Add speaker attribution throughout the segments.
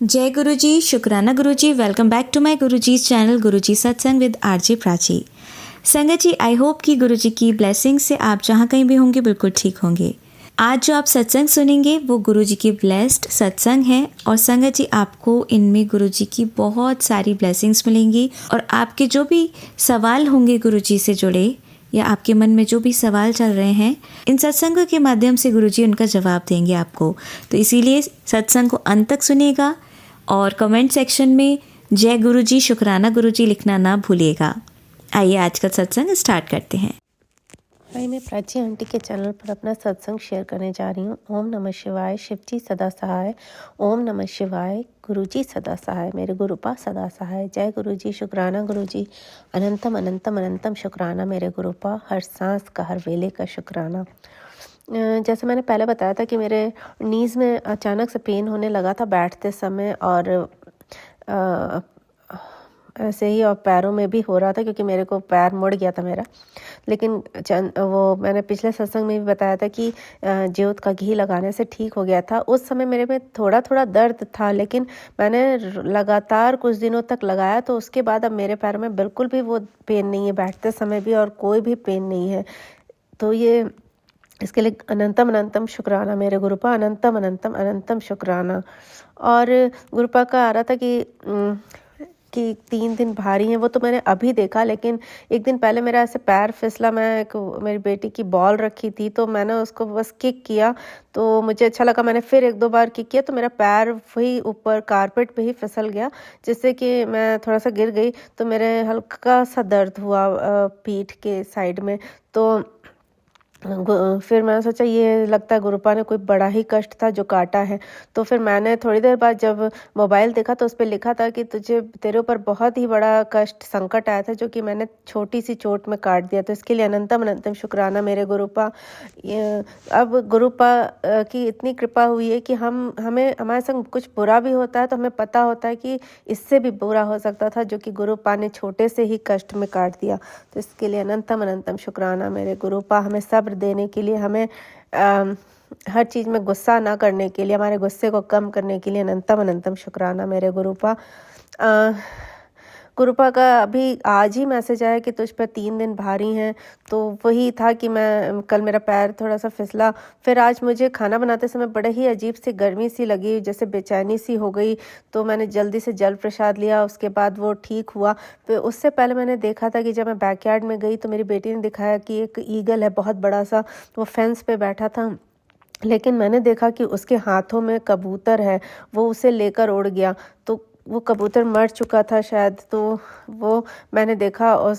Speaker 1: जय गुरु जी, शुक्राना गुरु जी। Welcome back to my Guru ji channel गुरु जी सत्संग विद आरजे प्राची। संगत जी, आई होप कि गुरु जी की ब्लेसिंग से आप जहाँ कहीं भी होंगे बिल्कुल ठीक होंगे। आज जो आप सत्संग सुनेंगे वो गुरु जी की ब्लेस्ड सत्संग है और संगत जी आपको इनमें गुरु जी की बहुत सारी ब्लेसिंग्स मिलेंगी और आपके जो भी सवाल होंगे गुरु जी से जुड़े या आपके मन में जो भी सवाल चल रहे हैं, इन सत्संगों के माध्यम से गुरुजी उनका जवाब देंगे आपको। तो इसीलिए सत्संग को अंत तक सुनिएगा और कमेंट सेक्शन में जय गुरुजी, शुक्राना गुरुजी लिखना ना भूलिएगा। आइए आज का सत्संग स्टार्ट करते हैं।
Speaker 2: भाई, मैं प्राची आंटी के चैनल पर अपना सत्संग शेयर करने जा रही हूँ। ओम नमः शिवाय, शिवजी सदा सहाय। ओम नमः शिवाय, गुरुजी सदा सहाय, मेरे गुरुपा सदा सहाय। जय गुरुजी, शुक्राना गुरुजी, अनंतम अनंतम अनंतम शुक्राना मेरे गुरुपा, हर सांस का हर वेले का शुक्राना। जैसे मैंने पहले बताया था कि मेरे नीज़ में अचानक से पेन होने लगा था बैठते समय और ऐसे ही, और पैरों में भी हो रहा था क्योंकि मेरे को पैर मुड़ गया था मेरा। लेकिन वो मैंने पिछले सत्संग में भी बताया था कि ज्योत का घी लगाने से ठीक हो गया था। उस समय मेरे में थोड़ा थोड़ा दर्द था, लेकिन मैंने लगातार कुछ दिनों तक लगाया तो उसके बाद अब मेरे पैर में बिल्कुल भी वो पेन नहीं है, बैठते समय भी और कोई भी पेन नहीं है। तो ये इसके लिए अनंतम अनंतम शुक्राना मेरे गुरुपा, अनंतम अनंतम अनंतम शुक्राना। और गुरुपा का आ रहा था कि 3 दिन भारी हैं, वो तो मैंने अभी देखा, लेकिन एक दिन पहले मेरा ऐसे पैर फिसला। मैं मेरी बेटी की बॉल रखी थी तो मैंने उसको बस किक किया तो मुझे अच्छा लगा। मैंने फिर 1-2 बार किक किया तो मेरा पैर वही ऊपर कारपेट पे ही फिसल गया, जिससे कि मैं थोड़ा सा गिर गई। तो मेरे हल्का सा दर्द हुआ पीठ के साइड में। तो फिर मैंने सोचा ये लगता है गुरुपा ने कोई बड़ा ही कष्ट था जो काटा है। तो फिर मैंने थोड़ी देर बाद जब मोबाइल देखा तो उस पर लिखा था कि तेरे ऊपर बहुत ही बड़ा कष्ट संकट आया था जो कि मैंने छोटी सी चोट में काट दिया। तो इसके लिए अनंतम अनंतम शुक्राना मेरे गुरुपा। अब गुरुपा की इतनी कृपा हुई है कि हमें हमारे संग कुछ बुरा भी होता है तो हमें पता होता है कि इससे भी बुरा हो सकता था, जो कि गुरुपा ने छोटे से ही कष्ट में काट दिया। तो इसके लिए अनंतम अनंतम शुक्राना मेरे गुरुपा। हमें सब्र देने के लिए, हमें हर चीज़ में गुस्सा ना करने के लिए, हमारे गुस्से को कम करने के लिए अनंतम अनंतम शुक्राना मेरे गुरुपा। गुरुपा का अभी आज ही मैसेज आया कि तुझ पर 3 दिन भारी हैं। तो वही था कि मैं कल मेरा पैर थोड़ा सा फिसला, फिर आज मुझे खाना बनाते समय बड़े ही अजीब सी गर्मी सी लगी, जैसे बेचैनी सी हो गई। तो मैंने जल्दी से जल प्रसाद लिया, उसके बाद वो ठीक हुआ। फिर उससे पहले मैंने देखा था कि जब मैं बैकयार्ड में गई तो मेरी बेटी ने दिखाया कि एक ईगल है बहुत बड़ा सा, वो फेंस पे बैठा था। लेकिन मैंने देखा कि उसके हाथों में कबूतर है, वो उसे लेकर उड़ गया। तो वो कबूतर मर चुका था शायद। तो वो मैंने देखा और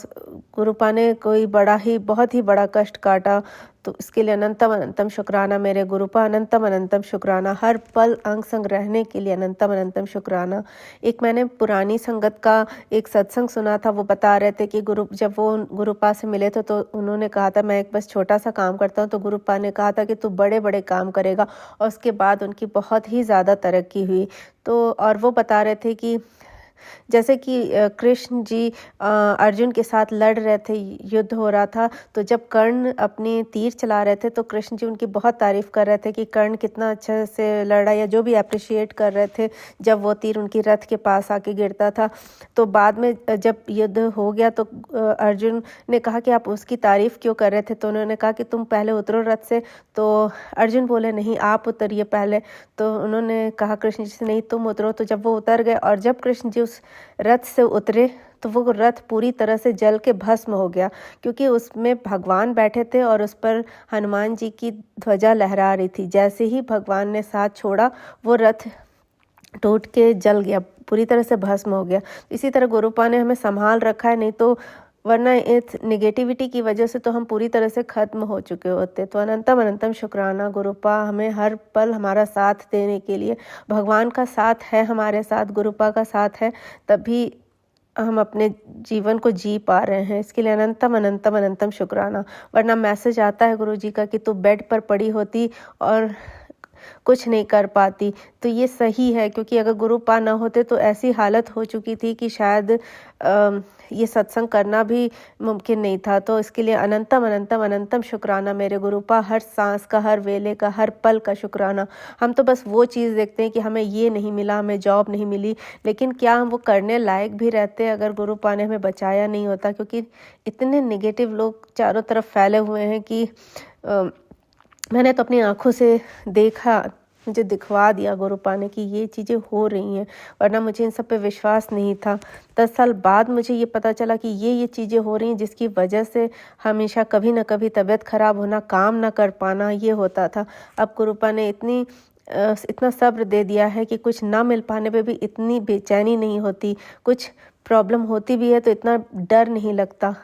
Speaker 2: गुरुपा ने कोई बहुत ही बड़ा कष्ट काटा। तो इसके लिए अनंतम अनंतम शुक्राना मेरे गुरुपा, अनंतम अनंतम शुक्राना। हर पल अंग संग रहने के लिए अनंतम अनंतम शुक्राना। एक मैंने पुरानी संगत का एक सत्संग सुना था, वो बता रहे थे कि जब वो गुरुपा से मिले थे तो उन्होंने कहा था मैं एक बस छोटा सा काम करता हूँ, तो गुरुपा ने कहा था कि तू बड़े बड़े काम करेगा। और उसके बाद उनकी बहुत ही ज़्यादा तरक्की हुई। तो और वो बता रहे थे कि जैसे कि कृष्ण जी अर्जुन के साथ लड़ रहे थे, युद्ध हो रहा था, तो जब कर्ण अपनी तीर चला रहे थे तो कृष्ण जी उनकी बहुत तारीफ कर रहे थे कि कर्ण कितना अच्छे से लड़ा, या जो भी अप्रिशिएट कर रहे थे जब वो तीर उनकी रथ के पास आके गिरता था। तो बाद में जब युद्ध हो गया तो अर्जुन ने कहा कि आप उसकी तारीफ क्यों कर रहे थे। तो उन्होंने कहा कि तुम पहले उतरो रथ से। तो अर्जुन बोले नहीं, आप उतरिए पहले। तो उन्होंने कहा कृष्ण जी से नहीं, तुम उतरो। तो जब वो उतर गए और जब कृष्ण जी उस रथ से उतरे तो वो रथ पूरी तरह से जल के भस्म हो गया, क्योंकि उसमें भगवान बैठे थे और उस पर हनुमान जी की ध्वजा लहरा रही थी। जैसे ही भगवान ने साथ छोड़ा वो रथ टूट के जल गया, पूरी तरह से भस्म हो गया। इसी तरह गुरुपा ने हमें संभाल रखा है, नहीं तो वरना इस निगेटिविटी की वजह से तो हम पूरी तरह से ख़त्म हो चुके होते। तो अनंतम अनंतम शुक्राना गुरुपा, हमें हर पल हमारा साथ देने के लिए। भगवान का साथ है हमारे साथ, गुरुपा का साथ है, तभी हम अपने जीवन को जी पा रहे हैं। इसके लिए अनंतम अनंतम अनंतम शुक्राना। वरना मैसेज आता है गुरु जी का कि तू बेड पर पड़ी होती और कुछ नहीं कर पाती। तो ये सही है, क्योंकि अगर गुरु पा ना होते तो ऐसी हालत हो चुकी थी कि शायद ये सत्संग करना भी मुमकिन नहीं था। तो इसके लिए अनंतम अनंतम अनंतम शुक्राना मेरे गुरुपा, हर सांस का, हर वेले का, हर पल का शुक्राना। हम तो बस वो चीज़ देखते हैं कि हमें ये नहीं मिला, हमें जॉब नहीं मिली, लेकिन क्या हम वो करने लायक भी रहते अगर गुरुपा ने हमें बचाया नहीं होता? क्योंकि इतने नेगेटिव लोग चारों तरफ फैले हुए हैं कि मैंने तो अपनी आँखों से देखा, मुझे दिखवा दिया गुरुपा ने कि ये चीज़ें हो रही हैं, वरना मुझे इन सब पे विश्वास नहीं था। 10 साल बाद मुझे ये पता चला कि ये चीज़ें हो रही हैं जिसकी वजह से हमेशा कभी न कभी तबीयत ख़राब होना, काम ना कर पाना, ये होता था। अब गुरुपा ने इतना सब्र दे दिया है कि कुछ ना मिल पाने पे भी इतनी बेचैनी नहीं होती, कुछ प्रॉब्लम होती भी है तो इतना डर नहीं लगता।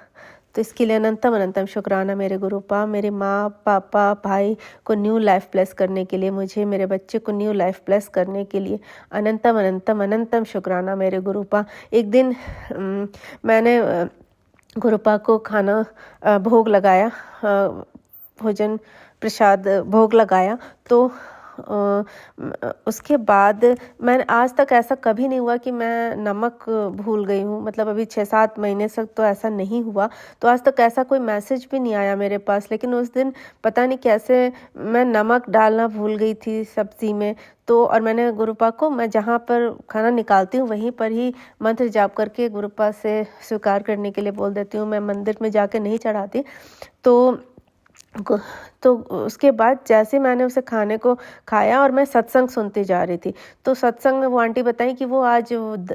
Speaker 2: तो इसके लिए अनंतम अनंतम शुक्राना मेरे गुरुपा, मेरे माँ, पापा, भाई को न्यू लाइफ ब्लेस करने के लिए, मुझे, मेरे बच्चे को न्यू लाइफ ब्लेस करने के लिए अनंतम अनंतम अनंतम शुक्राना मेरे गुरुपा। एक दिन मैंने गुरुपा को खाना भोग लगाया, भोजन प्रसाद भोग लगाया। तो उसके बाद मैंने आज तक ऐसा कभी नहीं हुआ कि मैं नमक भूल गई हूँ, मतलब अभी 6-7 महीने तक तो ऐसा नहीं हुआ। तो आज तक ऐसा कोई मैसेज भी नहीं आया मेरे पास, लेकिन उस दिन पता नहीं कैसे मैं नमक डालना भूल गई थी सब्ज़ी में। तो और मैंने गुरुपा को, मैं जहाँ पर खाना निकालती हूँ वहीं पर ही मंत्र जाप करके गुरुपा से स्वीकार करने के लिए बोल देती हूँ, मैं मंदिर में जाके नहीं चढ़ाती। तो उसके बाद जैसे मैंने उसे खाने को खाया और मैं सत्संग सुनती जा रही थी, तो सत्संग में वो आंटी बताई कि वो आज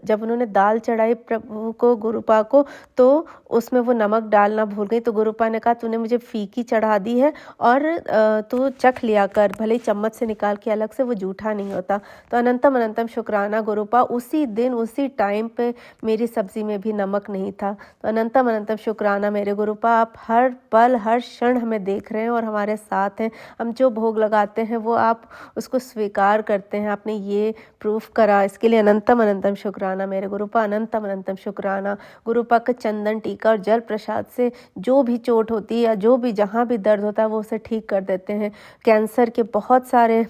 Speaker 2: जब उन्होंने दाल चढ़ाई प्रभु को, गुरुपा को, तो उसमें वो नमक डालना भूल गई। तो गुरुपा ने कहा, तूने मुझे फीकी चढ़ा दी है और तू चख लिया कर, भले ही चम्मच से निकाल के अलग से, वो जूठा नहीं होता। तो अनंतम अनंतम शुक्राना गुरुपा, उसी दिन उसी टाइम पे मेरी सब्जी में भी नमक नहीं था। तो अनंतम अनंतम शुक्राना मेरे गुरुपा, आप हर पल हर क्षण हमें देख रहे हैं और हमारे साथ हैं। हम जो भोग लगाते हैं वो आप उसको स्वीकार करते हैं, आपने ये प्रूफ करा, इसके लिए अनंतम अनंतम शुक्राना मेरे गुरुपा, अनंतम अनंतम शुक्राना। गुरुपा का चंदन टीका और जल प्रसाद से जो भी चोट होती है या जो भी जहाँ भी दर्द होता है वो उसे ठीक कर देते हैं। कैंसर के बहुत सारे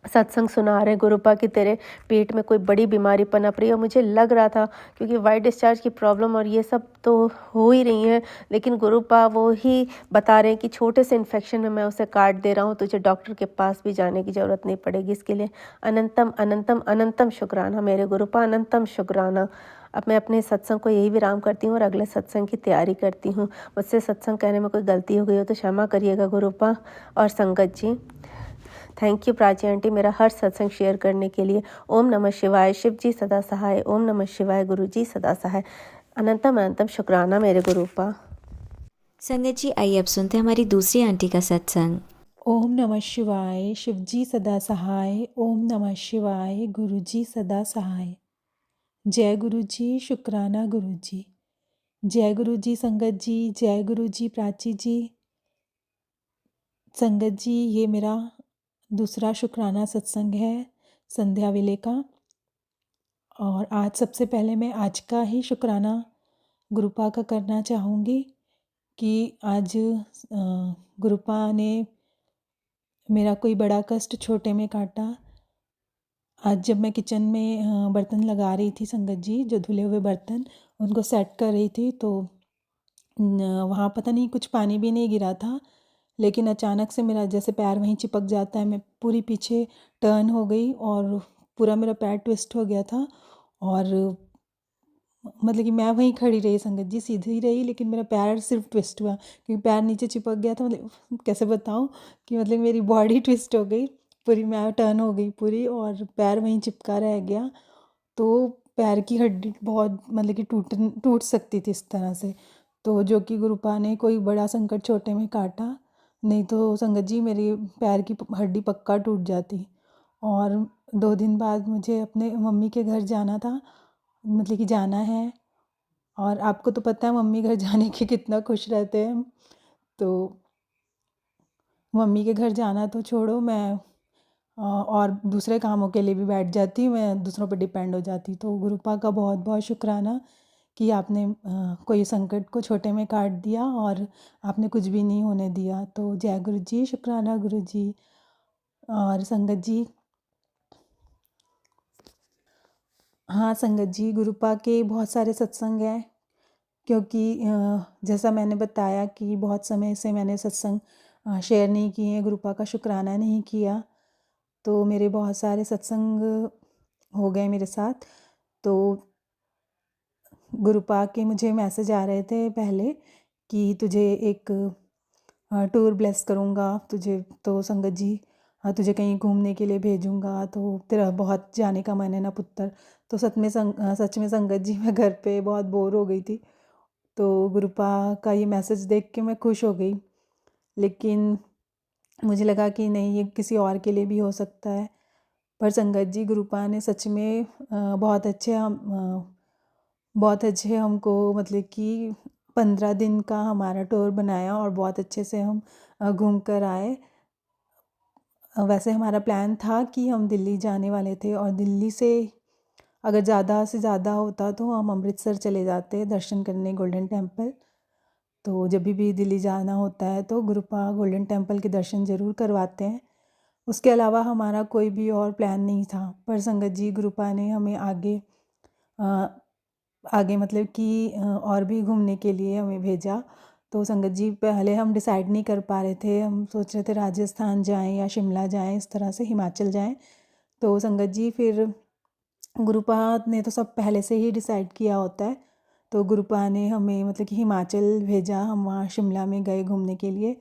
Speaker 2: सत्संग सुना रहे गुरुपा कि तेरे पेट में कोई बड़ी बीमारी पनप रही है, और मुझे लग रहा था क्योंकि वाइट डिस्चार्ज की प्रॉब्लम और ये सब तो हो ही रही हैं, लेकिन गुरुपा वो ही बता रहे हैं कि छोटे से इन्फेक्शन में मैं उसे काट दे रहा हूँ, तुझे डॉक्टर के पास भी जाने की ज़रूरत नहीं पड़ेगी। इसके लिए अनंतम अनंतम अनंतम शुक्राना मेरे गुरुपा, अनंतम शुक्राना। अब मैं अपने सत्संग को यही विराम करती हूँ और अगले सत्संग की तैयारी करती हूँ। मुझसे सत्संग कहने में कोई गलती हो गई हो तो क्षमा करिएगा गुरुपा और संगत जी। थैंक यू प्राची आंटी मेरा हर सत्संग शेयर करने के लिए। ओम नमः शिवाय, शिव जी सदा सहाय। ओम नमः शिवाय, गुरु जी सदा सहाय। अनंतम अनंतम शुक्राना मेरे गुरुपा।
Speaker 1: संगत जी, आइए अब सुनते हैं हमारी दूसरी आंटी का सत्संग।
Speaker 3: ओम नमः शिवाय, शिवजी सदा सहाय। ओम नमः शिवाय, गुरुजी सदा सहाय। जय गुरु जी, शुक्राना गुरु जी। जय गुरु जी संगत जी, जय गुरु जी प्राची जी। संगत जी, ये मेरा दूसरा शुक्राना सत्संग है संध्या वेले का, और आज सबसे पहले मैं आज का ही शुक्राना गुरुपा का करना चाहूँगी कि आज गुरुपा ने मेरा कोई बड़ा कष्ट छोटे में काटा। आज जब मैं किचन में बर्तन लगा रही थी संगत जी, जो धुले हुए बर्तन उनको सेट कर रही थी, तो वहाँ पता नहीं कुछ पानी भी नहीं गिरा था, लेकिन अचानक से मेरा जैसे पैर वहीं चिपक जाता है, मैं पूरी पीछे टर्न हो गई और पूरा मेरा पैर ट्विस्ट हो गया था। और मतलब कि मैं वहीं खड़ी रही संगत जी, सीधी रही, लेकिन मेरा पैर सिर्फ ट्विस्ट हुआ क्योंकि पैर नीचे चिपक गया था। मतलब कैसे बताऊँ कि मतलब मेरी बॉडी ट्विस्ट हो गई पूरी, मैं टर्न हो गई पूरी और पैर वहीं चिपका रह गया। तो पैर की हड्डी बहुत मतलब कि टूट सकती थी इस तरह से। तो जो कि गुरुपा ने कोई बड़ा संकट छोटे में काटा, नहीं तो संगत जी मेरी पैर की हड्डी पक्का टूट जाती। और 2 दिन बाद मुझे अपने मम्मी के घर जाना था, मतलब कि जाना है, और आपको तो पता है मम्मी घर जाने के कितना खुश रहते हैं हम। तो मम्मी के घर जाना तो छोड़ो, मैं और दूसरे कामों के लिए भी बैठ जाती, मैं दूसरों पर डिपेंड हो जाती। तो गुरुपा का बहुत बहुत शुक्राना कि आपने कोई संकट को छोटे में काट दिया और आपने कुछ भी नहीं होने दिया। तो जय गुरु जी, शुक्राना गुरु जी। और संगत जी, हाँ संगत जी, गुरुपा के बहुत सारे सत्संग हैं, क्योंकि जैसा मैंने बताया कि बहुत समय से मैंने सत्संग शेयर नहीं किए हैं, गुरुपा का शुक्राना नहीं किया, तो मेरे बहुत सारे सत्संग हो गए मेरे साथ। तो गुरुपा के मुझे मैसेज आ रहे थे पहले कि तुझे एक टूर ब्लेस करूँगा, तुझे तो संगत जी तुझे कहीं घूमने के लिए भेजूँगा, तो तेरा बहुत जाने का मन है ना पुत्र। तो सच में संगत जी, मैं घर पे बहुत बोर हो गई थी, तो गुरुपा का ये मैसेज देख के मैं खुश हो गई, लेकिन मुझे लगा कि नहीं, ये किसी और के लिए भी हो सकता है। पर संगत जी, गुरुपा ने सच में बहुत अच्छे हमको मतलब कि 15 दिन का हमारा टूर बनाया और बहुत अच्छे से हम घूम कर आए। वैसे हमारा प्लान था कि हम दिल्ली जाने वाले थे, और दिल्ली से अगर ज़्यादा से ज़्यादा होता तो हम अमृतसर चले जाते दर्शन करने गोल्डन टेम्पल। तो जब भी दिल्ली जाना होता है तो गुरुपा गोल्डन टेम्पल के दर्शन ज़रूर करवाते हैं। उसके अलावा हमारा कोई भी और प्लान नहीं था, पर संगत जी, गुरुपा ने हमें आगे मतलब कि और भी घूमने के लिए हमें भेजा। तो संगत जी, पहले हम डिसाइड नहीं कर पा रहे थे, हम सोच रहे थे राजस्थान जाएं या शिमला जाएं, इस तरह से हिमाचल जाएं। तो संगत जी, फिर गुरुपा ने तो सब पहले से ही डिसाइड किया होता है, तो गुरुपा ने हमें मतलब कि हिमाचल भेजा, हम वहाँ शिमला में गए घूमने के लिए।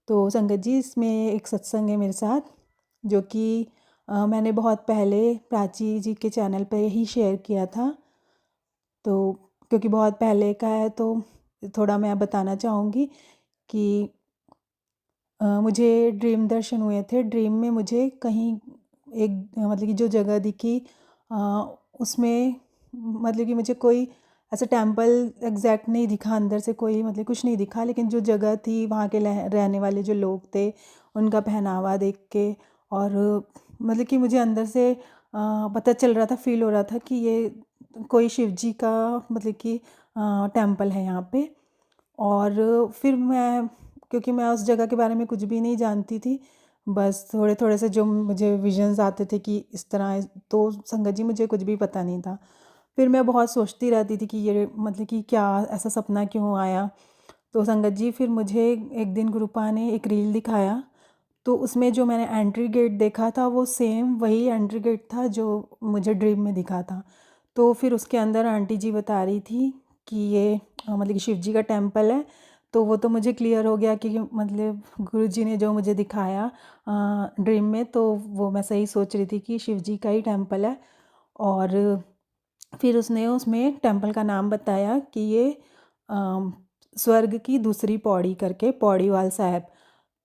Speaker 3: तो संगत जी, इसमें एक सत्संग है मेरे साथ, जो कि मैंने बहुत पहले प्राची जी के चैनल पे ही शेयर किया था, तो क्योंकि बहुत पहले का है तो थोड़ा मैं बताना चाहूँगी कि मुझे ड्रीम दर्शन हुए थे। ड्रीम में मुझे कहीं एक मतलब कि जो जगह दिखी, उसमें मतलब कि मुझे कोई ऐसा टेम्पल एग्जैक्ट नहीं दिखा, अंदर से कोई मतलब कुछ नहीं दिखा, लेकिन जो जगह थी, वहाँ के रहने वाले जो लोग थे, उनका पहनावा देख के, और मतलब कि मुझे अंदर से पता चल रहा था, फील हो रहा था कि ये कोई शिव जी का मतलब कि टेम्पल है यहाँ पे। और फिर क्योंकि मैं उस जगह के बारे में कुछ भी नहीं जानती थी, बस थोड़े थोड़े से जो मुझे विजन्स आते थे कि इस तरह, तो संगत जी, मुझे कुछ भी पता नहीं था। फिर मैं बहुत सोचती रहती थी कि ये मतलब कि क्या ऐसा सपना क्यों आया। तो संगत जी, फिर मुझे एक दिन गुरुपा ने एक रील दिखाया, तो उसमें जो मैंने एंट्री गेट देखा था, वो सेम वही एंट्री गेट था जो मुझे ड्रीम में दिखा था। तो फिर उसके अंदर आंटी जी बता रही थी कि ये मतलब कि शिव जी का टेम्पल है। तो वो तो मुझे क्लियर हो गया कि मतलब गुरु जी ने जो मुझे दिखाया ड्रीम में, तो वो मैं सही सोच रही थी कि शिव जी का ही टेम्पल है। और फिर उसने उसमें टेम्पल का नाम बताया कि ये स्वर्ग की दूसरी पौड़ी करके, पौड़ीवाल साहब।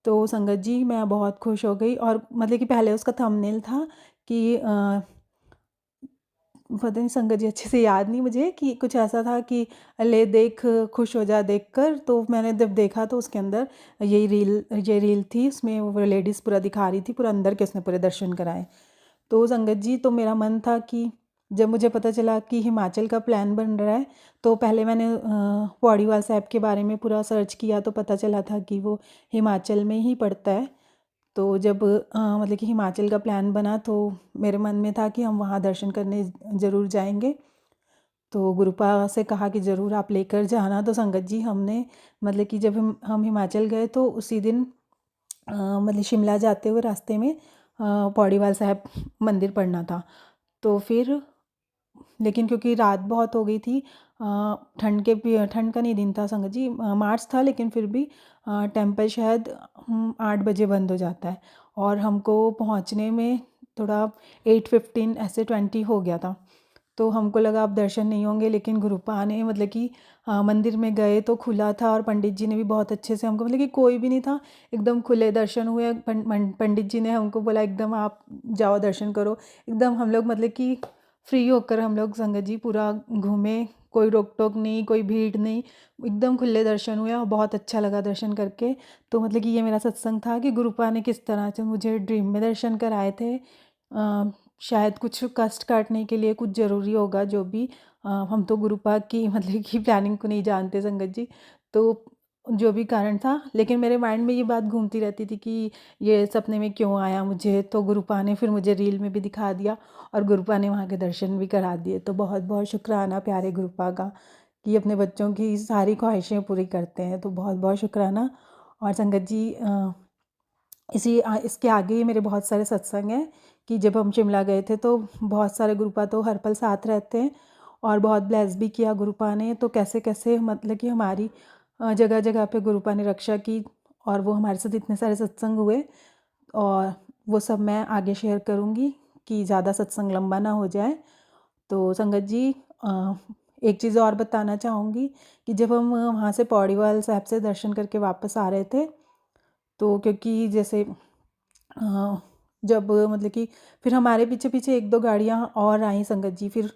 Speaker 3: तो संगत जी, मैं बहुत खुश हो गई, और मतलब कि पहले उसका थंबनेल था कि पता नहीं संगत जी, अच्छे से याद नहीं मुझे, कि कुछ ऐसा था कि ले देख खुश हो जा देख कर। तो मैंने जब देखा तो उसके अंदर ये रील थी, उसमें वो लेडीज़ पूरा दिखा रही थी, पूरा अंदर के उसने पूरे दर्शन कराए। तो संगत जी, तो मेरा मन था कि जब मुझे पता चला कि हिमाचल का प्लान बन रहा है, तो पहले मैंने पौड़ीवाल साहब के बारे में पूरा सर्च किया, तो पता चला था कि वो हिमाचल में ही पड़ता है। तो जब मतलब कि हिमाचल का प्लान बना, तो मेरे मन में था कि हम वहाँ दर्शन करने ज़रूर जाएंगे। तो गुरुपा से कहा कि ज़रूर आप लेकर जाना। तो संगत जी, हमने मतलब कि जब हम हिमाचल गए, तो उसी दिन मतलब शिमला जाते हुए रास्ते में पौड़ीवाल साहब मंदिर पड़ना था। तो फिर लेकिन क्योंकि रात बहुत हो गई थी, ठंड का नहीं दिन था संगत जी, मार्च था, लेकिन फिर भी टेम्पल शायद 8 बजे बंद हो जाता है, और हमको पहुंचने में थोड़ा 8:15 ऐसे 20 हो गया था। तो हमको लगा अब दर्शन नहीं होंगे, लेकिन गुरुपा ने मतलब कि मंदिर में गए तो खुला था, और पंडित जी ने भी बहुत अच्छे से हमको, मतलब कि कोई भी नहीं था, एकदम खुले दर्शन हुए। पंडित जी ने हमको बोला एकदम आप जाओ दर्शन करो। एकदम हम लोग मतलब कि फ्री होकर हम लोग संगत जी पूरा घूमे, कोई रोक टोक नहीं, कोई भीड़ नहीं, एकदम खुले दर्शन हुए, और बहुत अच्छा लगा दर्शन करके। तो मतलब कि ये मेरा सत्संग था कि गुरुपा ने किस तरह से मुझे ड्रीम में दर्शन कराए थे। शायद कुछ कष्ट काटने के लिए कुछ ज़रूरी होगा, जो भी हम तो गुरुपा की मतलब कि प्लानिंग को नहीं जानते संगत जी। तो जो भी कारण था, लेकिन मेरे माइंड में ये बात घूमती रहती थी कि ये सपने में क्यों आया मुझे। तो गुरुपा ने फिर मुझे रील में भी दिखा दिया और गुरुपा ने वहाँ के दर्शन भी करा दिए। तो बहुत बहुत शुक्राना प्यारे गुरुपा का कि अपने बच्चों की सारी ख्वाहिशें पूरी करते हैं। तो बहुत बहुत शुक्राना। और संगत जी, इसके आगे ही मेरे बहुत सारे सत्संग हैं कि जब हम शिमला गए थे तो बहुत सारे गुरुपा तो हर पल साथ रहते हैं और बहुत ब्लेस भी किया गुरुपा ने। तो कैसे कैसे मतलब कि हमारी जगह जगह पे गुरुपा ने रक्षा की और वो हमारे साथ इतने सारे सत्संग हुए। और वो सब मैं आगे शेयर करूँगी कि ज़्यादा सत्संग लंबा ना हो जाए। तो संगत जी, एक चीज़ और बताना चाहूँगी कि जब हम वहाँ से पौड़ीवाल साहब से दर्शन करके वापस आ रहे थे, तो क्योंकि जैसे जब मतलब कि फिर हमारे पीछे पीछे एक दो गाड़ियाँ और आई संगत जी। फिर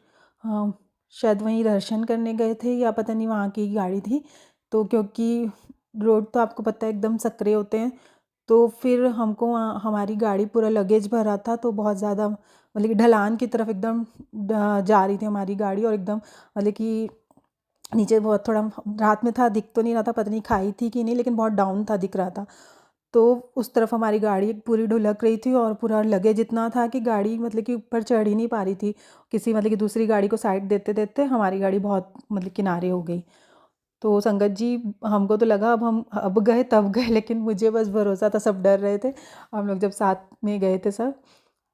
Speaker 3: शायद वहीं दर्शन करने गए थे या पता नहीं वहाँ की गाड़ी थी। तो क्योंकि रोड तो आपको पता है एकदम सकरे होते हैं, तो फिर हमको वहाँ हमारी गाड़ी पूरा लगेज भरा था, तो बहुत ज़्यादा मतलब कि ढलान की तरफ एकदम जा रही थी हमारी गाड़ी। और एकदम मतलब कि नीचे बहुत थोड़ा रात में था, दिख तो नहीं रहा था, पता नहीं खाई थी कि नहीं, लेकिन बहुत डाउन था, दिख रहा था। तो उस तरफ हमारी गाड़ी पूरी ढुलक रही थी और पूरा लगेज इतना था कि गाड़ी मतलब कि ऊपर चढ़ ही नहीं पा रही थी। किसी मतलब कि दूसरी गाड़ी को साइड देते देते हमारी गाड़ी बहुत मतलब किनारे हो गई। तो संगत जी, हमको तो लगा अब गए तब गए, लेकिन मुझे बस भरोसा था, सब डर रहे थे। हम लोग जब साथ में गए थे सब,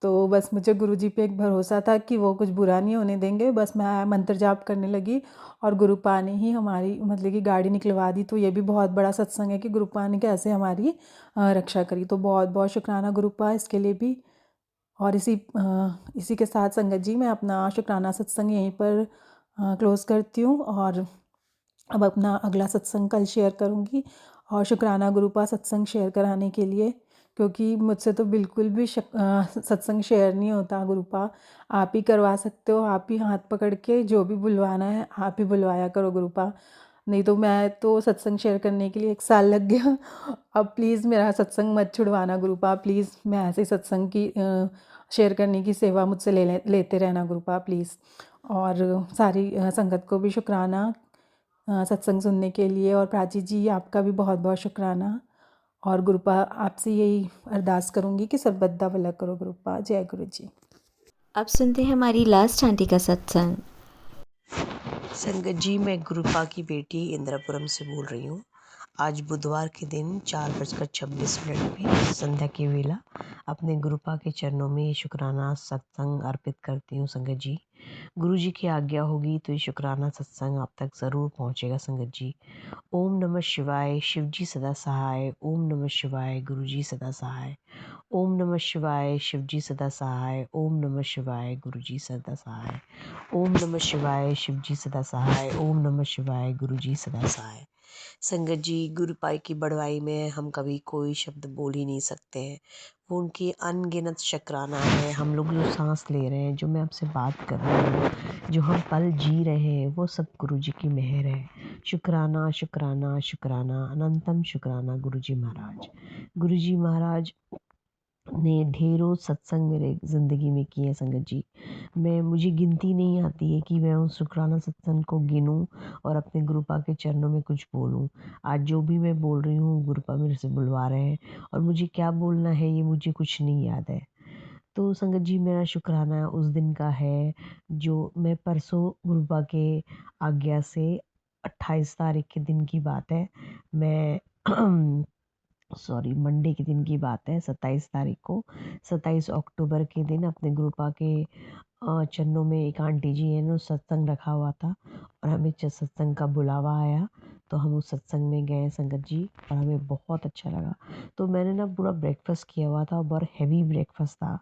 Speaker 3: तो बस मुझे गुरुजी पे एक भरोसा था कि वो कुछ बुरा नहीं होने देंगे। बस मैं मंत्र जाप करने लगी और गुरुपा ने ही हमारी मतलब कि गाड़ी निकलवा दी। तो ये भी बहुत बड़ा सत्संग है कि गुरुपा ने कैसे हमारी रक्षा करी। तो बहुत बहुत शुक्राना गुरुपा इसके लिए भी। और इसी के साथ संगत जी, मैं अपना शुक्राना सत्संग यहीं पर क्लोज़ करती हूँ और अब अपना अगला सत्संग कल शेयर करूँगी। और शुक्राना गुरुपा सत्संग शेयर कराने के लिए, क्योंकि मुझसे तो बिल्कुल भी सत्संग शेयर नहीं होता गुरुपा। आप ही करवा सकते हो, आप ही हाथ पकड़ के जो भी बुलवाना है आप ही बुलवाया करो गुरुपा। नहीं तो मैं तो सत्संग शेयर करने के लिए 1 साल लग गया। अब प्लीज़ मेरा सत्संग मत छुड़वाना गुरुपा, प्लीज़। मैं ऐसे ही सत्संग की शेयर करने की सेवा मुझसे लेते रहना गुरुपा, प्लीज़। और सारी संगत को भी शुक्राना सत्संग सुनने के लिए। और प्राची जी, आपका भी बहुत बहुत शुक्राना। और गुरुपा, आपसे यही अरदास करूँगी कि सर्वदा भला करो गुरुपा। जय गुरु जी।
Speaker 1: अब सुनते हैं हमारी लास्ट आंटी का सत्संग।
Speaker 4: संगत जी, मैं गुरुपा की बेटी इंद्रापुरम से बोल रही हूँ। आज बुधवार के दिन 4:26 में संध्या की वेला अपने गुरुपा के चरणों में ये शुक्राना सत्संग अर्पित करती हूँ संगत जी। गुरु जी की आज्ञा होगी तो ये शुक्राना सत्संग आप तक ज़रूर पहुँचेगा संगत जी। ओम नमः शिवाय, शिव जी सदा सहाय। ओम नमः शिवाय, गुरु जी सदा सहाय। ओम नमः शिवाय, शिव जी सदा सहाय। ओम नमः शिवाय, गुरु जी सदा सहाय। ओम नमः शिवाय, शिव जी सदा सहाय। ओम नमः शिवाय, गुरु जी सदा सहाय। संगत जी, गुरुपाई की बड़वाई में हम कभी कोई शब्द बोल ही नहीं सकते हैं। वो उनकी अनगिनत शुक्राना है। हम लोग जो सांस ले रहे हैं, जो मैं आपसे बात कर रही हूँ, जो हम पल जी रहे हैं, वो सब गुरु जी की मेहर है। शुक्राना शुक्राना शुक्राना, अनंतम शुक्राना गुरु जी महाराज। गुरु जी महाराज ने ढेरों सत्संग मेरे ज़िंदगी में किए हैं संगत जी। मुझे गिनती नहीं आती है कि मैं उस शुक्राना सत्संग को गिनूं और अपने गुरुपा के चरणों में कुछ बोलूं। आज जो भी मैं बोल रही हूँ, गुरुपा मेरे से बुलवा रहे हैं और मुझे क्या बोलना है ये मुझे कुछ नहीं याद है। तो संगत जी, मेरा शुक्राना उस दिन का है जो मैं परसों गुरुपा के आज्ञा से 28 तारीख के दिन की बात है। मैं मंडे के दिन की बात है, 27 तारीख को, 27 अक्टूबर के दिन अपने गुरुपा के चरणों में एक आंटी जी है ना, सत्संग रखा हुआ था और हमें सत्संग का बुलावा आया। तो हम उस सत्संग में गए संगत जी और हमें बहुत अच्छा लगा। तो मैंने ना पूरा ब्रेकफास्ट किया हुआ था, बहुत हैवी ब्रेकफास्ट था।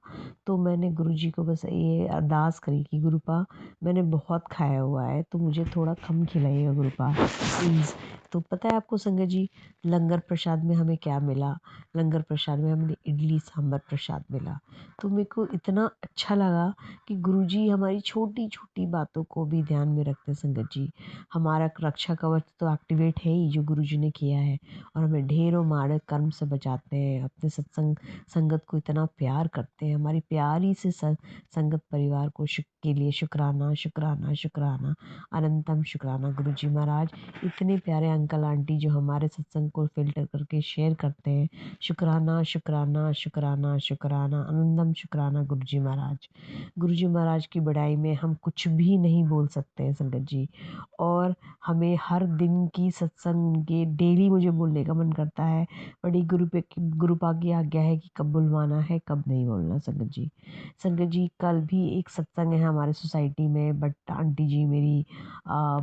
Speaker 4: तो मैंने गुरु जी को बस ये अरदास करी कि गुरुपा, मैंने बहुत खाया हुआ है तो मुझे थोड़ा कम खिलाइएगा गुरुपा, प्लीज़। तो पता है आपको संगत जी, लंगर प्रसाद में हमें क्या मिला? लंगर प्रसाद में हमें इडली सांभर प्रसाद मिला। तो मेरे को इतना अच्छा लगा कि गुरुजी हमारी छोटी छोटी बातों को भी ध्यान में रखते हैं संगत जी। हमारा रक्षा कवच तो एक्टिवेट है ही, जो गुरुजी ने किया है, और हमें ढेरों माड़े कर्म से बचाते हैं। अपने संगत को इतना प्यार करते हैं। हमारी प्यारी से संगत परिवार को के लिए शुक्राना शुक्राना शुक्राना, अनंतम शुक्राना गुरुजी महाराज। इतने प्यारे अंकल आंटी जो हमारे सत्संग को फ़िल्टर करके शेयर करते हैं। शुक्राना, शुक्राना, शुक्राना, शुक्राना, आनंदम शुक्राना गुरुजी महाराज। गुरुजी महाराज की बड़ाई में हम कुछ भी नहीं बोल सकते हैं संगत जी। और हमें हर दिन की सत्संग के डेली मुझे बोलने का मन करता है, बड़ी गुरुपा की आज्ञा है कि कब बुलवाना है, कब नहीं बोलना संगत जी। संगत जी, कल भी एक सत्संग है हमारे सोसाइटी में, बट आंटी जी मेरी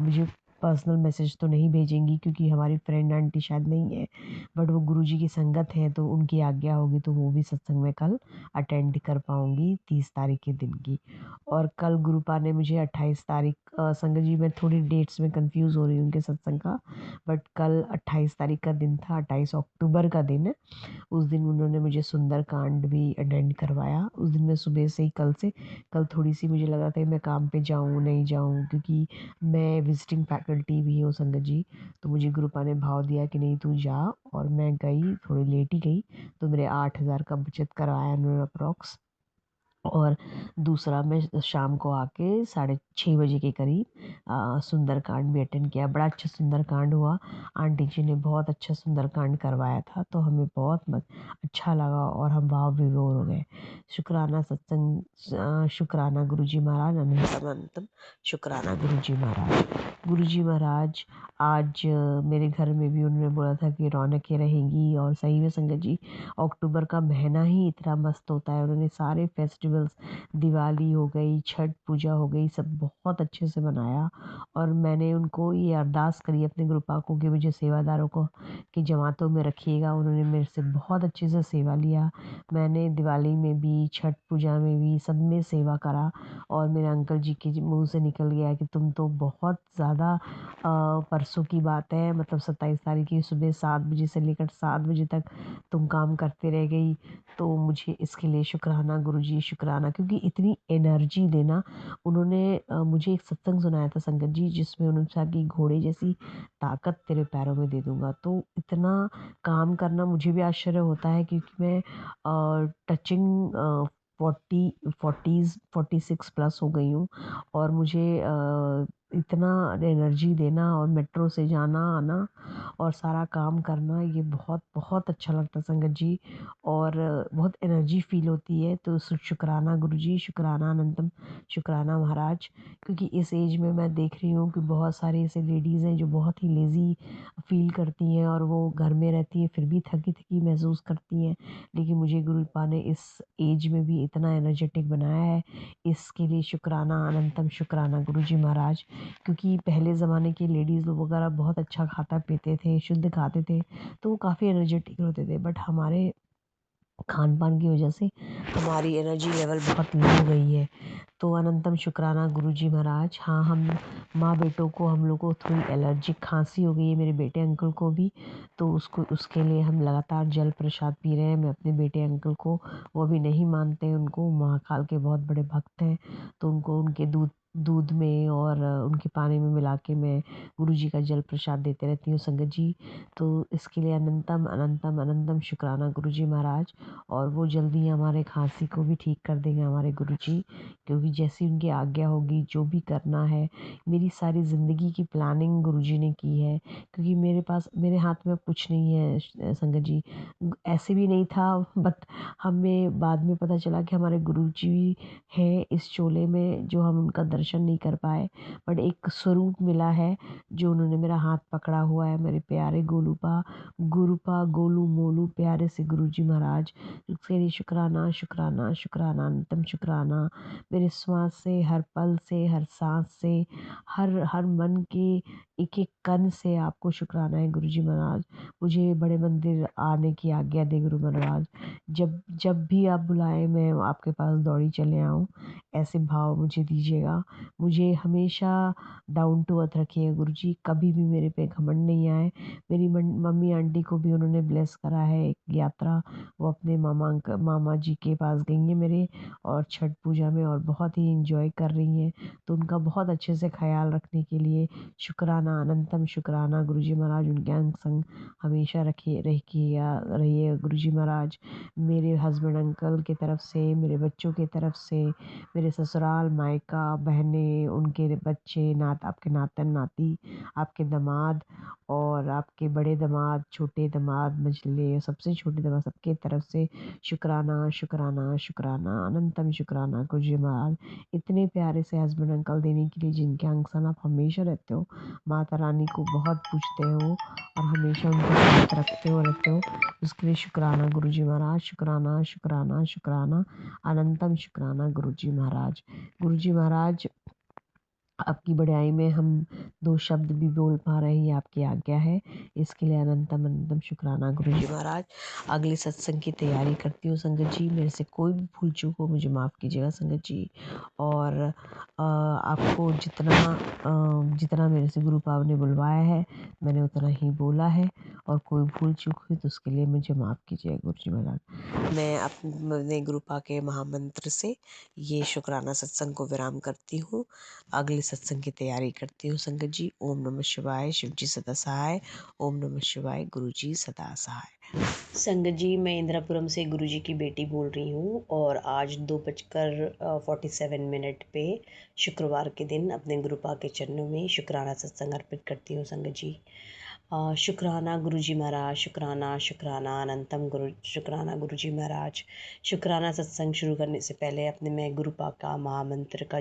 Speaker 4: मुझे पर्सनल मैसेज तो नहीं भेजेंगी क्योंकि हमारी फ्रेंड आंटी शायद नहीं है, बट वो गुरुजी की संगत है तो उनकी आज्ञा होगी तो वो भी सत्संग में कल अटेंड कर पाऊँगी 30 तारीख के दिन की। और कल गुरुपा ने मुझे 28 तारीख संगत जी मैं थोड़ी डेट्स में कंफ्यूज हो रही हूँ उनके सत्संग का, बट कल 28 तारीख का दिन था, 28 अक्टूबर का दिन है। उस दिन उन्होंने मुझे सुंदरकांड भी अटेंड करवाया। उस दिन मैं सुबह से ही कल थोड़ी-सी मुझे लगा था मैं काम पे जाऊँ, नहीं जाऊँ, क्योंकि मैं विज़िटिंग फैकल्टी भी हूँ संगत जी। तो मुझे गुरुपा ने भाव दिया कि नहीं तू जा, और मैं गई, थोड़ी लेट ही गई, तो मेरे 8,000 का बचत करवाया उन्होंने अप्रॉक्स। और दूसरा मैं शाम को आके 6:30 बजे के करीब सुंदरकांड भी अटेंड किया। बड़ा अच्छा सुंदरकांड हुआ। आंटी जी ने बहुत अच्छा सुंदरकांड करवाया था तो हमें बहुत अच्छा लगा और हम भाव विभोर हो गए। शुक्राना सत्संग, शुक्राना गुरुजी महाराज, अनंतम अनंतम शुक्राना गुरुजी महाराज। गुरुजी महाराज आज मेरे घर में भी उन्होंने बोला था कि रौनकें रहेंगी, और सही में संगत जी अक्टूबर का महीना ही इतना मस्त होता है। उन्होंने सारे फेस्टिवल्स, दिवाली हो गई, छठ पूजा हो गई, सब बहुत अच्छे से मनाया। और मैंने उनको ये अरदास करी अपने गुरुपा को कि मुझे सेवादारों को की जमातों में रखिएगा। उन्होंने मेरे से बहुत अच्छे से सेवा लिया। मैंने दिवाली में भी, छठ पूजा में भी, सब में सेवा करा। और मेरे अंकल जी के मुंह से निकल गया कि तुम तो बहुत ज़्यादा परसों की बात है, मतलब 27 तारीख की सुबह 7 बजे से लेकर 7 बजे तक तुम काम करते रह गई। तो मुझे इसके लिए शुक्राना गुरुजी, शुक्राना, क्योंकि इतनी एनर्जी देना। उन्होंने मुझे एक सत्संग सुनाया था संगत जी, जिसमें उन्होंने कहा कि घोड़े जैसी ताकत तेरे पैरों में दे दूंगा। तो इतना काम करना मुझे भी आश्चर्य होता है, क्योंकि मैं टचिंग 46 प्लस हो गई हूँ। और मुझे इतना एनर्जी देना और मेट्रो से जाना आना और सारा काम करना, ये बहुत बहुत अच्छा लगता है संगत जी। और बहुत एनर्जी फील होती है। तो शुक्राना गुरुजी, शुक्राना अनंतम शुक्राना महाराज। क्योंकि इस एज में मैं देख रही हूँ कि बहुत सारी ऐसे लेडीज़ हैं जो बहुत ही लेज़ी फील करती हैं, और वो घर में रहती हैं फिर भी थकी थकी महसूस करती हैं। लेकिन मुझे गुरुपा ने इस एज में भी इतना एनर्जेटिक बनाया है, इसके लिए शुक्राना अनंतम शुक्राना गुरुजी महाराज। क्योंकि पहले ज़माने की लेडीज़ लोग वगैरह बहुत अच्छा खाता पीते थे, शुद्ध खाते थे, तो वो काफ़ी एनर्जेटिक होते थे। बट हमारे खान पान की वजह से हमारी एनर्जी लेवल बहुत लो हो गई है। तो अनंतम शुक्राना गुरुजी महाराज। हाँ, हम माँ बेटों को, हम लोग को थोड़ी एलर्जिक खांसी हो गई है, मेरे बेटे अंकल को भी। तो उसके लिए हम लगातार जल प्रसाद पी रहे हैं। मैं अपने बेटे अंकल को, वो भी नहीं मानते हैं, उनको महाकाल के बहुत बड़े भक्त हैं, तो उनको उनके दूध दूध में और उनके पानी में मिला के मैं गुरुजी का जल प्रसाद देते रहती हूँ संगत जी। तो इसके लिए अनंतम अनंतम अनंतम शुक्राना गुरुजी महाराज। और वो जल्दी हमारे खांसी को भी ठीक कर देंगे हमारे गुरुजी, क्योंकि जैसी उनकी आज्ञा होगी, जो भी करना है, मेरी सारी ज़िंदगी की प्लानिंग गुरुजी ने की है। क्योंकि मेरे हाथ में अब कुछ नहीं है संगत जी। ऐसे भी नहीं था, बट हमें बाद में पता चला कि हमारे गुरुजी हैं इस चोले में, जो हम उनका दर्शन नहीं कर पाए, बट एक स्वरूप मिला है जो उन्होंने मेरा हाथ पकड़ा हुआ है। मेरे प्यारे गुरुपा गोलू मोलू प्यारे से गुरुजी महाराज। उसके लिए शुक्राना शुक्राना शुक्राना अनंतम शुक्राना। मेरे श्वास से, हर पल से, हर सांस से, हर हर मन के एक एक कण से आपको शुक्राना है गुरुजी महाराज। मुझे बड़े मंदिर आने की आज्ञा दे गुरु महाराज। जब जब भी आप बुलाएं मैं आपके पास दौड़ी चले आऊँ, ऐसे भाव मुझे दीजिएगा। मुझे हमेशा डाउन टू अर्थ रखिएगा गुरुजी, कभी भी मेरे पे घमंड नहीं आए। मेरी मम्मी आंटी को भी उन्होंने ब्लेस करा है एक यात्रा, वो अपने मामा जी के पास गई हैं मेरे, और छठ पूजा में, और बहुत ही इंजॉय कर रही हैं। तो उनका बहुत अच्छे से ख्याल रखने के लिए शुक्राना शुक्राना अनंतम शुक्राना गुरुजी महाराज उनके अंग संग हमेशा रहिए गुरुजी महाराज। मेरे हस्बैंड अंकल की तरफ से, मेरे बच्चों की तरफ से, मेरे ससुराल मायका बहनें, उनके बच्चे, आपके नातन नाती, आपके दामाद और आपके बड़े दामाद, छोटे दामाद, मझले, सबसे छोटे दामाद, सबके तरफ से शुक्राना शुक्राना शुक्राना अनंतम शुक्राना गुरुजी महाराज। इतने प्यारे से हस्बैंड अंकल देने के लिए जिनके अंग संग आप हमेशा रहते हो, माता रानी को बहुत पूजते हो और हमेशा उनके साथ रखते हो, उसके लिए शुक्राना गुरुजी महाराज। शुक्राना शुक्राना शुक्राना अनंतम शुक्राना गुरुजी महाराज। गुरुजी महाराज, आपकी बड़ाई में हम 2 शब्द भी बोल पा रहे हैं, ये आपकी आज्ञा है, इसके लिए अनंतम अनंतम शुक्राना गुरुजी महाराज। अगले सत्संग की तैयारी करती हूँ संगत जी। मेरे से कोई भी भूल चूक हो मुझे माफ़ कीजिएगा संगत जी। और आपको जितना मेरे से गुरु पाव ने बुलवाया है मैंने उतना ही बोला है, और कोई भूल चूक हुई तो उसके लिए मुझे माफ़ कीजिएगा गुरुजी महाराज। मैं अपने गुरु पा के महामंत्र से ये शुक्राना सत्संग को विराम करती हूँ। अगले सत्संग की तैयारी करती हूँ संगत जी। ओम नमः शिवाय, शिव जी सदा सहाय। ओम नमः शिवाय, गुरु जी सदा सहाय। संगत जी, मैं इंदिरापुरम से गुरु जी की बेटी बोल रही हूँ और आज 2:47 पे शुक्रवार के दिन अपने गुरुपा के चरणों में शुक्राना सत्संग अर्पित करती हूँ संगत जी। शुक्राना गुरुजी महाराज, शुक्राना शुक्राना अनंतम शुक्राना गुरुजी महाराज। शुक्राना सत्संग शुरू करने से पहले अपने मैं गुरुपा का महामंत्र का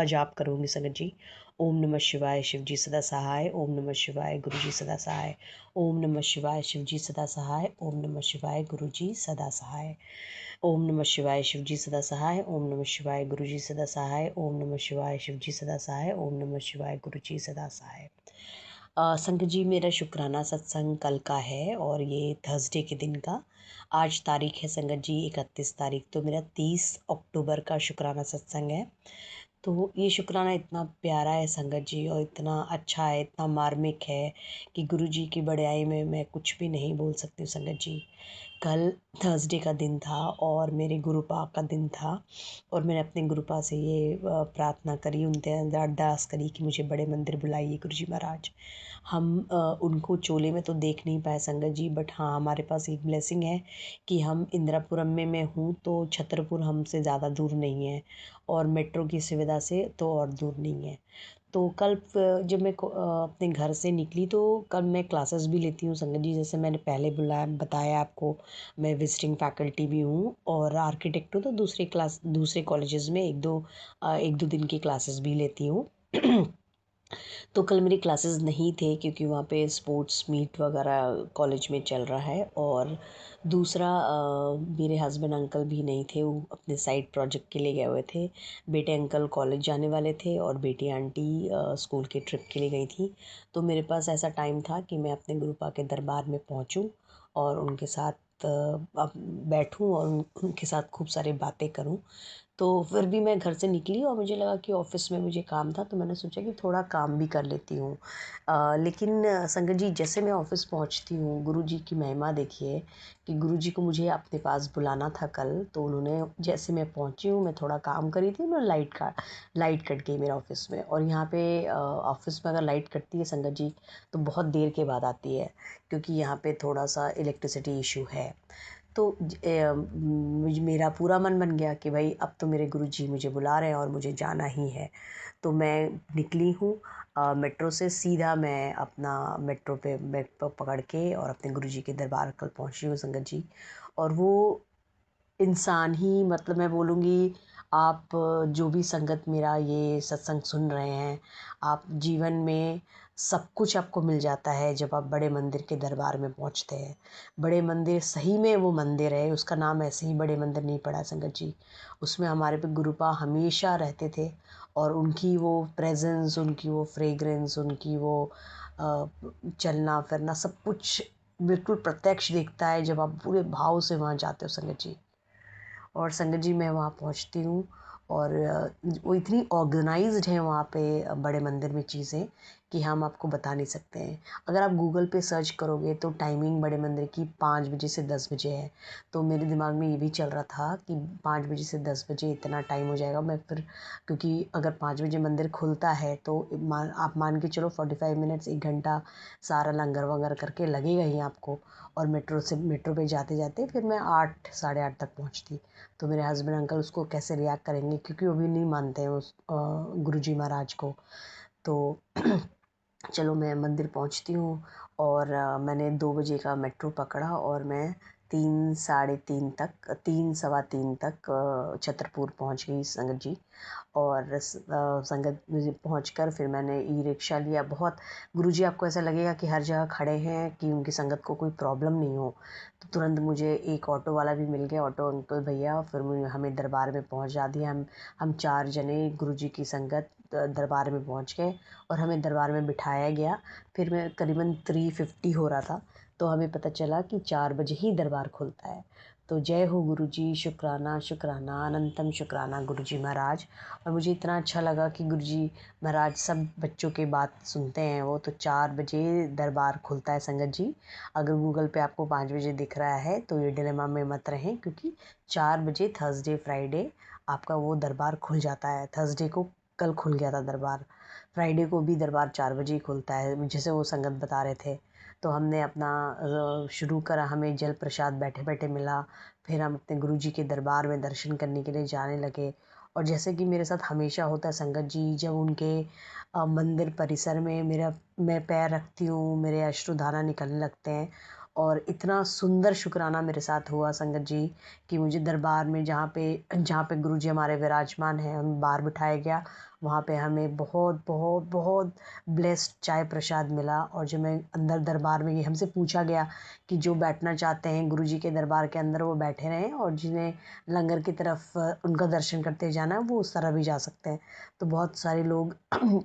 Speaker 4: जाप करूँगी संगत जी। ओम नमः शिवाय, शिव जी सदा सहाय। ओम नमः शिवाय, गुरु जी सदा सहाय। ओम नमः शिवाय, शिव जी सदा सहाय। ओम नमः शिवाय, गुरु जी सदा सहाय। ओम नमः शिवाय, शिव जी सदा सहाय। ओम नमः शिवाय, गुरु जी सदा सहाय। ओम नमः शिवाय, शिव जी सदा सहाय। ओम नमः शिवाय, गुरु जी सदा सहाय। संगत जी, मेरा शुक्राना सत्संग कल का है और ये थर्सडे के दिन का। आज तारीख है संगत जी 31 तारीख, तो मेरा 30 अक्टूबर का शुक्राना सत्संग है। तो ये शुक्राना इतना प्यारा है संगत जी और इतना अच्छा है, इतना मार्मिक है कि गुरु जी की बड़ाई में मैं कुछ भी नहीं बोल सकती हूँ संगत जी। कल थर्सडे का दिन था और मेरे गुरुपा का दिन था और मैंने अपने गुरुपा से ये प्रार्थना करी, उनसे अरदास करी कि मुझे बड़े मंदिर बुलाइए गुरुजी महाराज। हम उनको चोले में तो देख नहीं पाए संगत जी, बट हाँ हमारे पास एक ब्लेसिंग है कि हम इंदिरापुरम में मैं हूँ तो छतरपुर हमसे ज़्यादा दूर नहीं है और मेट्रो की सुविधा से तो और दूर नहीं है। तो कल जब मैं अपने घर से निकली तो कल मैं क्लासेस भी लेती हूँ संगत जी। जैसे मैंने पहले बताया आपको, मैं विजिटिंग फैकल्टी भी हूँ और आर्किटेक्ट हूँ, तो दूसरे कॉलेजेस में एक दो दिन की क्लासेस भी लेती हूँ। तो कल मेरी क्लासेस नहीं थे क्योंकि वहाँ पे स्पोर्ट्स मीट वगैरह कॉलेज में चल रहा है और दूसरा मेरे हस्बैंड अंकल भी नहीं थे, वो अपने साइड प्रोजेक्ट के लिए गए हुए थे। बेटे अंकल कॉलेज जाने वाले थे और बेटी आंटी स्कूल के ट्रिप के लिए गई थी। तो मेरे पास ऐसा टाइम था कि मैं अपने गुरुपा के दरबार में पहुँचूँ और उनके साथ अब बैठूँ और उनके साथ खूब सारी बातें करूँ। तो फिर भी मैं घर से निकली और मुझे लगा कि ऑफ़िस में मुझे काम था, तो मैंने सोचा कि थोड़ा काम भी कर लेती हूँ। लेकिन संगत जी, जैसे मैं ऑफ़िस पहुँचती हूँ, गुरुजी की महिमा देखिए कि गुरुजी को मुझे अपने पास बुलाना था कल, तो उन्होंने जैसे मैं पहुँची हूँ, मैं थोड़ा काम कर रही थी, उन्होंने लाइट कट गई मेरे ऑफ़िस में। और यहाँ पे ऑफ़िस में अगर लाइट कटती है संगत जी तो बहुत देर के बाद आती है क्योंकि यहाँ पे थोड़ा सा इलेक्ट्रिसिटी इशू है। तो मेरा पूरा मन बन गया कि भाई अब तो मेरे गुरुजी मुझे बुला रहे हैं और मुझे जाना ही है। तो मैं निकली हूँ मेट्रो से सीधा, मैं अपना मेट्रो पकड़ के और अपने गुरुजी के दरबार कल पहुँची हूँ संगत जी। और वो इंसान ही, मतलब मैं बोलूँगी, आप जो भी संगत मेरा ये सत्संग सुन रहे हैं, आप जीवन में सब कुछ आपको मिल जाता है जब आप बड़े मंदिर के दरबार में पहुंचते हैं। बड़े मंदिर सही में वो मंदिर है, उसका नाम ऐसे ही बड़े मंदिर नहीं पड़ा संगत जी। उसमें हमारे पे गुरुपा हमेशा रहते थे और उनकी वो प्रेजेंस, उनकी वो फ्रेग्रेंस, उनकी वो चलना फिरना सब कुछ बिल्कुल प्रत्यक्ष दिखता है जब आप पूरे भाव से वहाँ जाते हो संगत जी। और संगत जी, मैं वहाँ पहुँचती हूँ और वो इतनी ऑर्गेनाइज्ड है वहाँ पे बड़े मंदिर में चीज़ें कि हम आपको बता नहीं सकते हैं। अगर आप गूगल पे सर्च करोगे तो टाइमिंग बड़े मंदिर की 5 बजे से 10 बजे है। तो मेरे दिमाग में ये भी चल रहा था कि 5 बजे से 10 बजे इतना टाइम हो जाएगा। मैं फिर, क्योंकि अगर 5 बजे मंदिर खुलता है तो आप मान के चलो 45 मिनट्स, 1 घंटा सारा लंगर वंगर करके लगेगा ही आपको। और मेट्रो पे जाते जाते फिर मैं 8 साढ़े 8 तक पहुंचती। तो मेरे हस्बैंड अंकल उसको कैसे रिएक्ट करेंगे, क्योंकि वो भी नहीं मानते हैं उस गुरुजी महाराज को। तो चलो मैं मंदिर पहुंचती हूँ और मैंने 2 बजे का मेट्रो पकड़ा और मैं 3 साढ़े 3 तक, 3 सवा 3 तक छतरपुर पहुंच गई संगत जी। और संगत मुझे पहुंचकर फिर मैंने ई रिक्शा लिया। बहुत गुरुजी, आपको ऐसा लगेगा कि हर जगह खड़े हैं कि उनकी संगत को कोई प्रॉब्लम नहीं हो। तो तुरंत मुझे एक ऑटो वाला भी मिल गया, ऑटो अंकल भैया, फिर हमें दरबार में पहुंचा दिया। हम 4 जने गुरुजी की संगत दरबार में पहुंच गए और हमें दरबार में बिठाया गया। फिर मैं करीबन 3:50 हो रहा था तो हमें पता चला कि 4 बजे ही दरबार खुलता है। तो जय हो गुरुजी, शुक्राना शुक्राना, अनंतम शुक्राना गुरुजी महाराज। और मुझे इतना अच्छा लगा कि गुरुजी महाराज सब बच्चों की बात सुनते हैं वो। तो 4 बजे दरबार खुलता है संगत जी। अगर गूगल पे आपको 5 बजे दिख रहा है तो ये डिलेमा में मत रहें, क्योंकि 4 बजे थर्सडे फ्राइडे आपका वो दरबार खुल जाता है। थर्सडे को कल खुल गया था दरबार, फ्राइडे को भी दरबार 4 बजे ही खुलता है, जैसे वो संगत बता रहे थे। तो हमने अपना शुरू करा, हमें जल प्रसाद बैठे बैठे मिला। फिर हम अपने गुरुजी के दरबार में दर्शन करने के लिए जाने लगे। और जैसे कि मेरे साथ हमेशा होता है संगत जी, जब उनके मंदिर परिसर में मैं पैर रखती हूँ, मेरे अश्रुधारा निकलने लगते हैं। और इतना सुंदर शुक्राना मेरे साथ हुआ संगत जी कि मुझे दरबार में जहाँ पे गुरुजी हमारे विराजमान हैं, हम बाहर बिठाया गया। वहाँ पे हमें बहुत बहुत बहुत ब्लेस्ड चाय प्रसाद मिला। और जब मैं अंदर दरबार में गई, हमसे पूछा गया कि जो बैठना चाहते हैं गुरुजी के दरबार के अंदर वो बैठे रहें, और जिन्हें लंगर की तरफ उनका दर्शन करते जाना है वो उस तरह भी जा सकते हैं। तो बहुत सारे लोग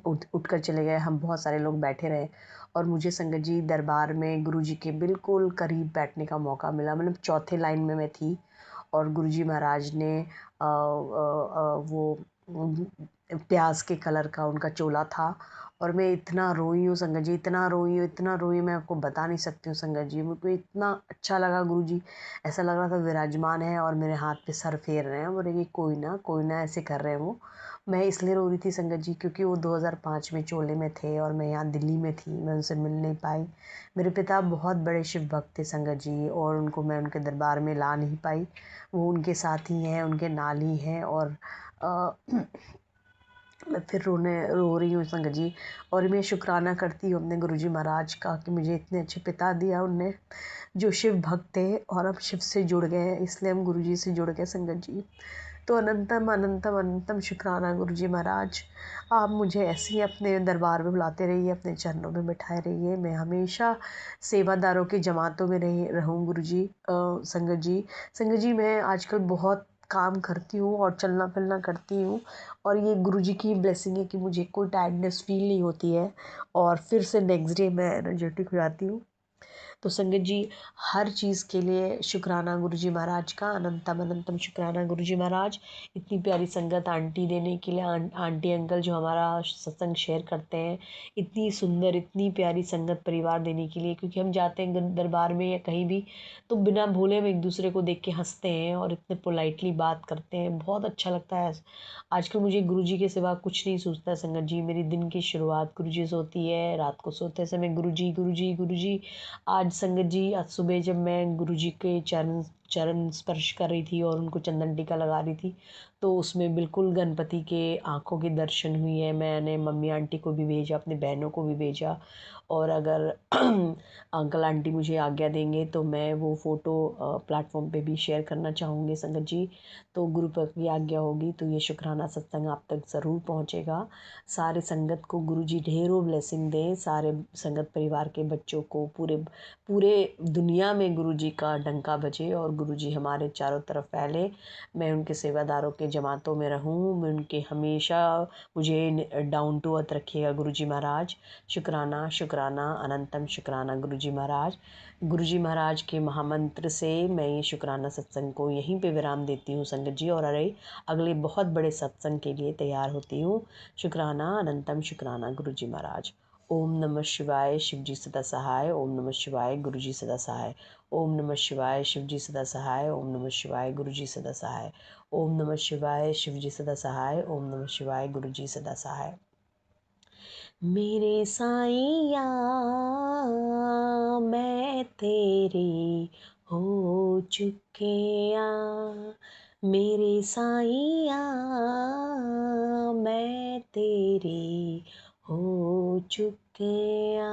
Speaker 4: उठ कर चले गए, हम बहुत सारे लोग बैठे रहे। और मुझे संगत जी दरबार में गुरुजी के बिल्कुल करीब बैठने का मौका मिला। मतलब चौथे लाइन में मैं थी और गुरुजी महाराज ने वो प्याज के कलर का उनका चोला था। और मैं इतना रोई हूँ संगत जी, इतना रोई हूँ, इतना रोई, मैं आपको बता नहीं सकती हूँ संगत जी। मुझको इतना अच्छा लगा गुरुजी, ऐसा लग रहा था विराजमान है और मेरे हाथ पे सर फेर रहे हैं, बोले कि कोई ना ऐसे कर रहे हैं वो। मैं इसलिए रो रही थी संगत जी क्योंकि वो 2005 में चोले में थे और मैं यहाँ दिल्ली में थी, मैं उनसे मिल नहीं पाई। मेरे पिता बहुत बड़े शिव भक्त थे संगत जी, और उनको मैं उनके दरबार में ला नहीं पाई। वो उनके साथ ही हैं, उनके नाल ही हैं। और मैं फिर रो रही हूँ संगत जी। और मैं शुक्राना करती हूँ अपने गुरुजी महाराज का कि मुझे इतने अच्छे पिता दिया उनने, जो शिव भक्त थे और अब शिव से जुड़ गए हैं, इसलिए हम गुरुजी से जुड़ गए संगत जी। तो अनंतम अनंतम अनंतम शुक्राना गुरुजी महाराज। आप मुझे ऐसे ही अपने दरबार में बुलाते रहिए, अपने चरणों में बिठाए रहिए। मैं हमेशा सेवादारों की जमातों में रहूँ गुरुजी। संगत जी मैं आजकल बहुत काम करती हूँ और चलना फिरना करती हूँ, और ये गुरुजी की ब्लेसिंग है कि मुझे कोई टायर्डनेस फील नहीं होती है और फिर से नेक्स्ट डे मैं एनर्जेटिक हो जाती हूँ। तो संगत जी हर चीज़ के लिए शुक्राना गुरुजी महाराज का, अनंतम अनंतम शुक्राना गुरुजी महाराज। इतनी प्यारी संगत आंटी देने के लिए, आंटी अंकल जो हमारा सत्संग शेयर करते हैं, इतनी सुंदर इतनी प्यारी संगत परिवार देने के लिए। क्योंकि हम जाते हैं दरबार में या कहीं भी तो बिना भूले हम एक दूसरे को देख के हंसते हैं और इतने पोलाइटली बात करते हैं, बहुत अच्छा लगता है। आजकल मुझे गुरुजी के सिवा कुछ नहीं सूझता संगत जी। मेरी दिन की शुरुआत गुरुजी से होती है, रात को सोते समय गुरुजी गुरुजी गुरुजी। आज संगत जी, आज सुबह जब मैं गुरुजी के चरण चरण स्पर्श कर रही थी और उनको चंदन टीका लगा रही थी, तो उसमें बिल्कुल गणपति के आँखों के दर्शन हुई है। मैंने मम्मी आंटी को भी भेजा, अपनी बहनों को भी भेजा। और अगर अंकल आंटी मुझे आज्ञा देंगे तो मैं वो फ़ोटो प्लेटफॉर्म पे भी शेयर करना चाहूँगी संगत जी। तो गुरु की आज्ञा होगी तो ये शुक्राना सत्संग आप तक ज़रूर पहुँचेगा। सारे संगत को गुरुजी ढेरों ब्लेसिंग दें, सारे संगत परिवार के बच्चों को, पूरे दुनिया में गुरुजी का डंका बजे और गुरुजी हमारे चारों तरफ फैले। मैं उनके सेवादारों के जमातों में रहूं, मैं उनके हमेशा मुझे डाउन टू अर्थ रखिएगा गुरुजी महाराज। शुक्राना शुक्राना अनंतम शुक्राना गुरुजी महाराज। गुरुजी महाराज के महामंत्र से मैं ये शुक्राना सत्संग को यहीं पे विराम देती हूँ संगत जी, और अगले बहुत बड़े सत्संग के लिए तैयार होती हूँ। शुक्राना अनंतम शुक्राना गुरुजी महाराज। ओम नमः शिवाय शिवजी सदा सहाय। ओम नमः शिवाय गुरुजी सदा सहाय। ओम नमः शिवाय शिवजी सदा सहाय। ओम नमः शिवाय गुरुजी सदा सहाय। ओम नमः शिवाय शिवजी सदा सहाय। ओम नमः शिवाय गुरुजी सदा सहाय। मेरे साईया मैं तेरी हो चुकिया। मेरे साईया मैं तेरी हो चुकिया।